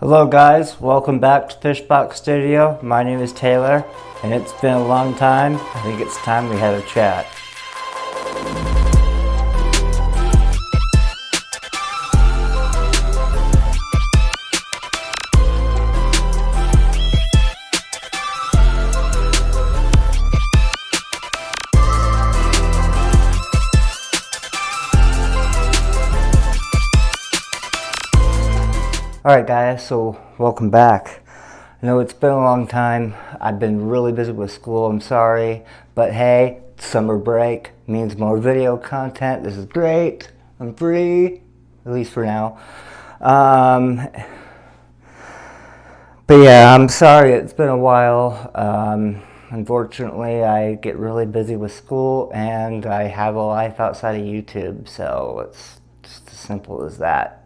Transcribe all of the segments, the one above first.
Hello guys, welcome back to PhyshBox Studio. My name is Taylor, and it's been a long time. I think it's time we had a chat. Alright guys, so welcome back. I know it's been a long time. I've been really busy with school, I'm sorry. But hey, summer break means more video content. This is great. I'm free, at least for now. But yeah, I'm sorry, it's been a while. Unfortunately, I get really busy with school and I have a life outside of YouTube, so it's just as simple as that,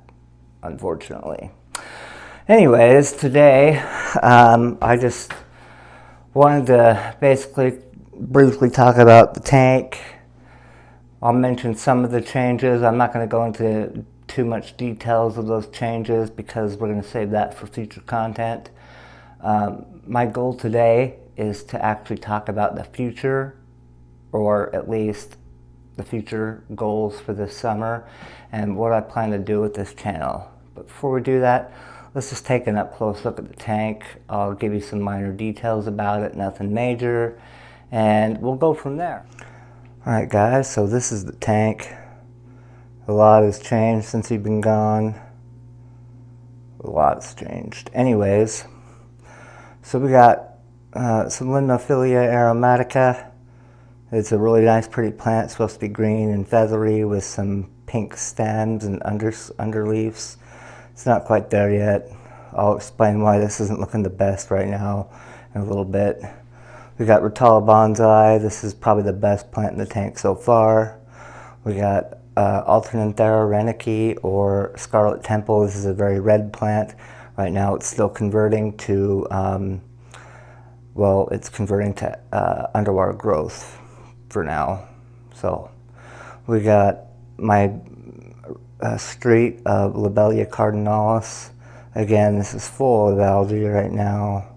unfortunately. Anyways, today I just wanted to basically briefly talk about the tank. I'll mention some of the changes. I'm not going to go into too much details of those changes because we're going to save that for future content. My goal today is to actually talk about the future, or at least the future goals for this summer and what I plan to do with this channel. But before we do that, let's just take an up close look at the tank. I'll give you some minor details about it, nothing major, and we'll go from there. Alright guys, so this is the tank. A lot has changed since you've been gone. A lot's changed. Anyways, so we got some Limnophilia aromatica. It's a really nice pretty plant, it's supposed to be green and feathery with some pink stems and underleaves. It's not quite there yet. I'll explain why this isn't looking the best right now in a little bit. We got Rotala bonsai. This is probably the best plant in the tank so far. We got Alternanthera reniki, or Scarlet Temple. This is a very red plant. Right now it's still converting to, it's converting to underwater growth for now. So we got my street of Lobelia cardinalis. Again, this is full of algae right now.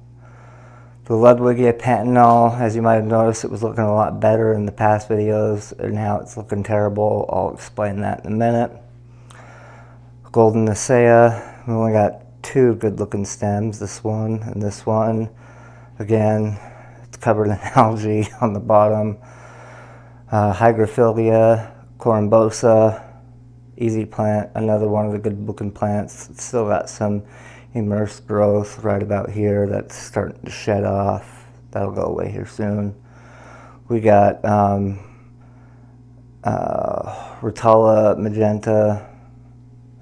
The Ludwigia pantanal, as you might have noticed, it was looking a lot better in the past videos, and now it's looking terrible. I'll explain that in a minute. Golden Nisea, we only got two good looking stems, this one and this one. Again, it's covered in algae on the bottom. Hygrophilia corymbosa, easy plant, another one of the good looking plants. It's still got some immersed growth right about here that's starting to shed off. That'll go away here soon. We got Rotala magenta,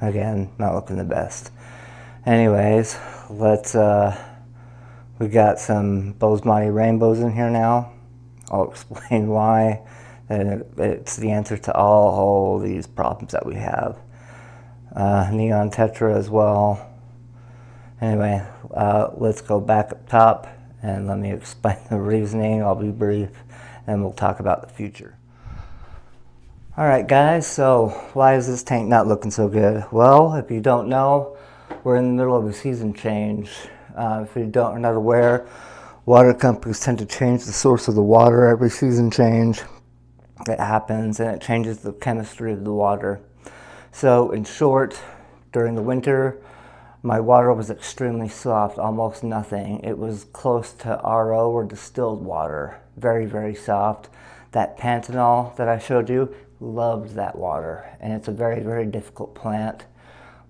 again, not looking the best. Anyways, we got some Bosemani rainbows in here now. I'll explain why. And it's the answer to all these problems that we have. Neon tetra as well. Anyway, let's go back up top and let me explain the reasoning. I'll be brief and we'll talk about the future. Alright guys, so why is this tank not looking so good? Well, if you don't know, we're in the middle of a season change. If you are not aware, water companies tend to change the source of the water every season change. It happens and it changes the chemistry of the water. So in short, during the winter, my water was extremely soft, almost nothing. It was close to RO, or distilled water, very, very soft. That pantanal that I showed you loved that water, and it's a very, very difficult plant.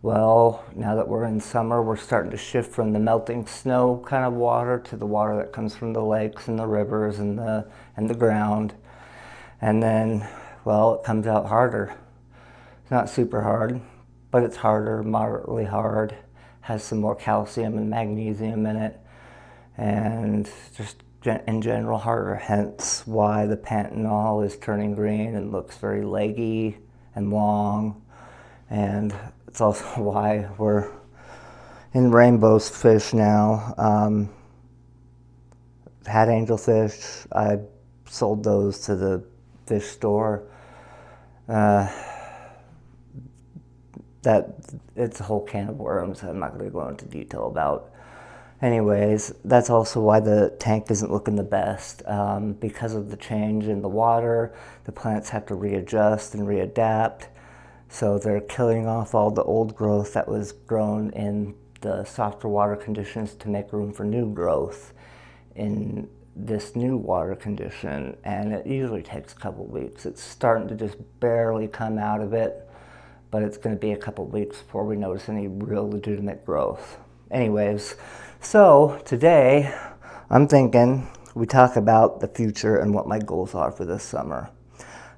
Well, now that we're in summer, we're starting to shift from the melting snow kind of water to the water that comes from the lakes and the rivers and the ground. And then, well, it comes out harder. It's not super hard, but it's harder, moderately hard. Has some more calcium and magnesium in it. And just in general harder, hence why the pantanal is turning green and looks very leggy and long. And it's also why we're in rainbows fish now. Had angelfish. I sold those to the fish store. that it's a whole can of worms that I'm not going to go into detail about. Anyways, that's also why the tank isn't looking the best. Because of the change in the water, the plants have to readjust and readapt. So they're killing off all the old growth that was grown in the softer water conditions to make room for new growth in this new water condition. And it usually takes a couple weeks. It's starting to just barely come out of it, but it's going to be a couple weeks before we notice any real legitimate growth. Anyways, so today I'm thinking we talk about the future and what my goals are for this summer.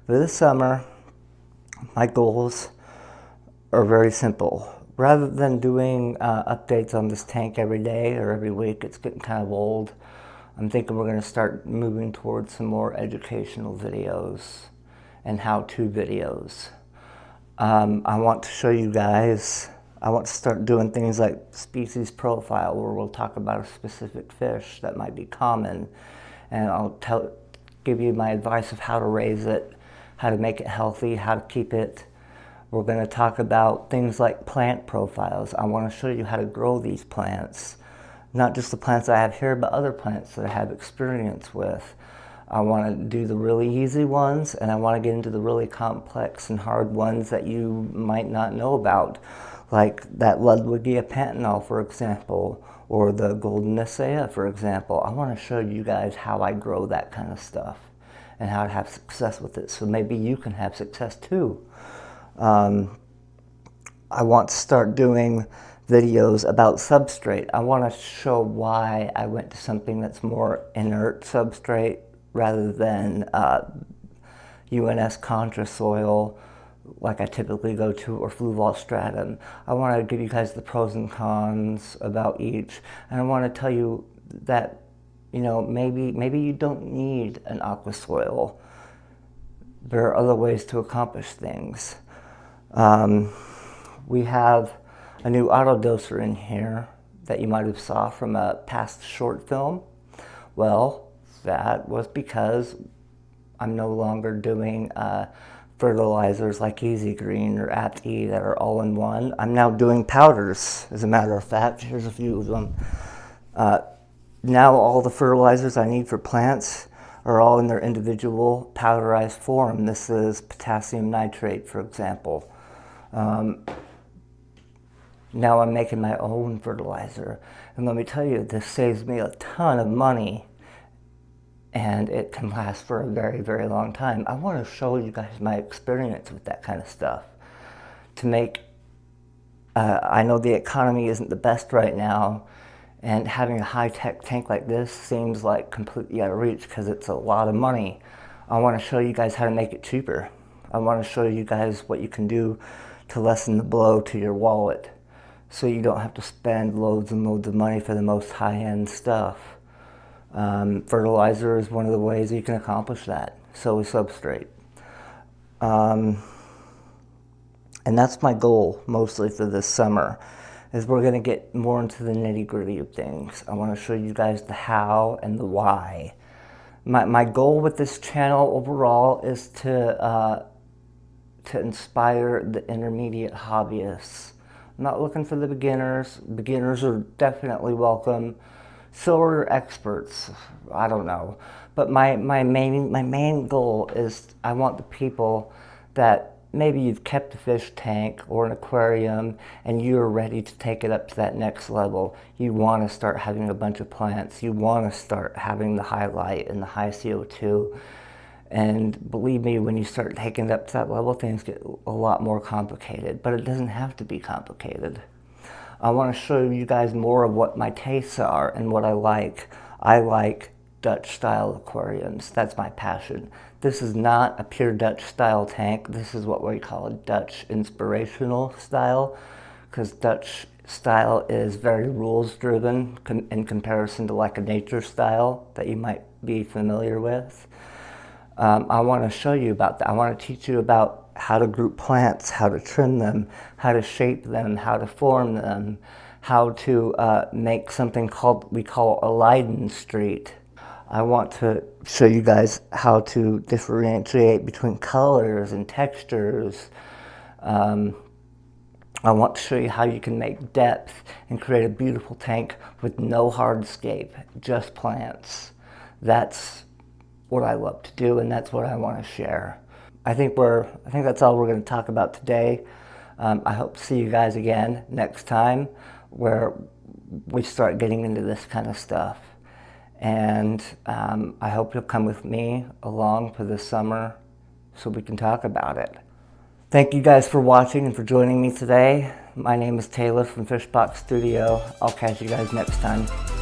For this summer, my goals are very simple. Rather than doing updates on this tank every day or every week, it's getting kind of old. I'm thinking we're going to start moving towards some more educational videos and how-to videos. I want to show you guys, I want to start doing things like species profile, where we'll talk about a specific fish that might be common, and I'll give you my advice of how to raise it, how to make it healthy, how to keep it. We're going to talk about things like plant profiles. I want to show you how to grow these plants, not just the plants I have here, but other plants that I have experience with. I want to do the really easy ones, and I want to get into the really complex and hard ones that you might not know about, like that Ludwigia pantanal, for example, or the golden Nisea, for example. I want to show you guys how I grow that kind of stuff and how to have success with it, so maybe you can have success too. I want to start doing videos about substrate. I want to show why I went to something that's more inert substrate rather than UNS contra soil like I typically go to, or fluval stratum. I want to give you guys the pros and cons about each, and I want to tell you that, you know, maybe you don't need an aqua soil. There are other ways to accomplish things. We have a new autodoser in here that you might have saw from a past short film. Well, that was because I'm no longer doing fertilizers like Easy Green or Apt E that are all in one. I'm now doing powders, as a matter of fact. Here's a few of them. Now all the fertilizers I need for plants are all in their individual powderized form. This is potassium nitrate, for example. Now I'm making my own fertilizer. And let me tell you, this saves me a ton of money, and it can last for a very, very long time. I want to show you guys my experience with that kind of stuff. To make, I know the economy isn't the best right now, and having a high-tech tank like this seems like completely out of reach because it's a lot of money. I want to show you guys how to make it cheaper. I want to show you guys what you can do to lessen the blow to your wallet, so you don't have to spend loads and loads of money for the most high-end stuff. Fertilizer is one of the ways you can accomplish that. So is substrate. And that's my goal mostly for this summer, is we're going to get more into the nitty-gritty of things. I want to show you guys the how and the why. My goal with this channel overall is to inspire the intermediate hobbyists. I'm not looking for the beginners. Beginners are definitely welcome. So are experts. I don't know. But my main goal is I want the people that maybe you've kept a fish tank or an aquarium and you're ready to take it up to that next level. You want to start having a bunch of plants. You want to start having the high light and the high CO2. And believe me, when you start taking it up to that level, things get a lot more complicated. But it doesn't have to be complicated. I want to show you guys more of what my tastes are and what I like. I like Dutch-style aquariums. That's my passion. This is not a pure Dutch-style tank. This is what we call a Dutch inspirational style, because Dutch style is very rules-driven in comparison to like a nature style that you might be familiar with. I want to show you about that. I want to teach you about how to group plants, how to trim them, how to shape them, how to form them, how to make something we call a Leiden street. I want to show you guys how to differentiate between colors and textures, I want to show you how you can make depth and create a beautiful tank with no hardscape, just plants. That's what I love to do, and that's what I want to share. I think that's all we're going to talk about today. I hope to see you guys again next time where we start getting into this kind of stuff. And I hope you'll come with me along for this summer so we can talk about it. Thank you guys for watching and for joining me today. My name is Taylor from PhyshBox Studio. I'll catch you guys next time.